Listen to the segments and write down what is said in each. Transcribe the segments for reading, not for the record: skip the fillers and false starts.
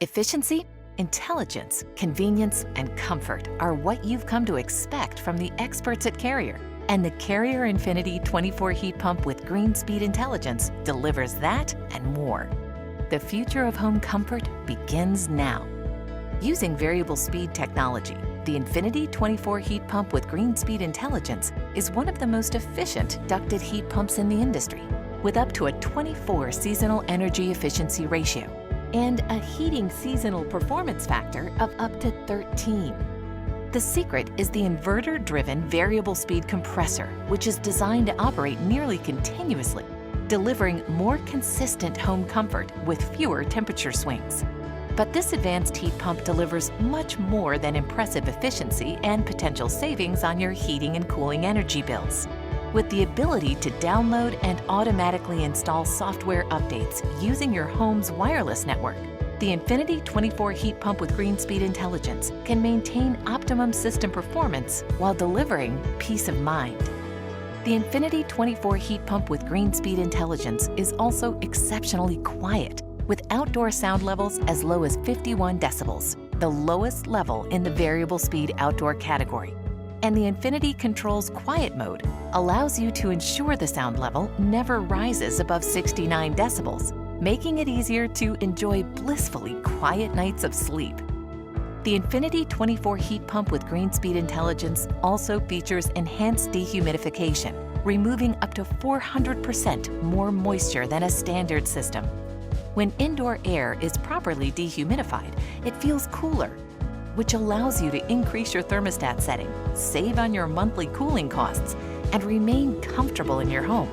Efficiency, intelligence, convenience, and comfort are what you've come to expect from the experts at Carrier. And the Carrier Infinity 24 heat pump with green speed intelligence delivers that and more. The future of home comfort begins now. Using variable speed technology, the Infinity 24 heat pump with green speed intelligence is one of the most efficient ducted heat pumps in the industry, with up to a 24 seasonal energy efficiency ratio and a heating seasonal performance factor of up to 13. The secret is the inverter-driven variable speed compressor, which is designed to operate nearly continuously, delivering more consistent home comfort with fewer temperature swings. But this advanced heat pump delivers much more than impressive efficiency and potential savings on your heating and cooling energy bills. With the ability to download and automatically install software updates using your home's wireless network, the Infinity 24 heat pump with green speed intelligence can maintain optimum system performance while delivering peace of mind. The Infinity 24 heat pump with green speed intelligence is also exceptionally quiet, with outdoor sound levels as low as 51 decibels, the lowest level in the variable speed outdoor category. And the Infinity Control's quiet mode allows you to ensure the sound level never rises above 69 decibels, making it easier to enjoy blissfully quiet nights of sleep. The Infinity 24 heat pump with green speed intelligence also features enhanced dehumidification, removing up to 400% more moisture than a standard system. When indoor air is properly dehumidified, it feels cooler, which allows you to increase your thermostat setting, save on your monthly cooling costs, and remain comfortable in your home.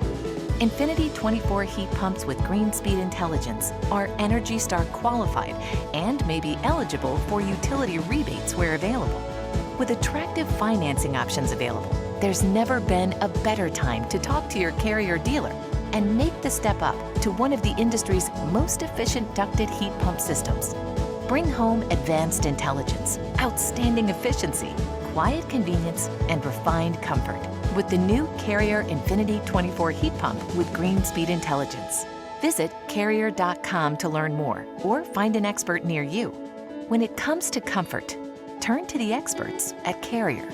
Infinity 24 heat pumps with green speed intelligence are ENERGY STAR qualified and may be eligible for utility rebates where available. With attractive financing options available, there's never been a better time to talk to your Carrier dealer and make the step up to one of the industry's most efficient ducted heat pump systems. Bring home advanced intelligence, outstanding efficiency, quiet convenience, and refined comfort with the new Carrier Infinity 24 heat pump with green speed intelligence. Visit Carrier.com to learn more or find an expert near you. When it comes to comfort, turn to the experts at Carrier.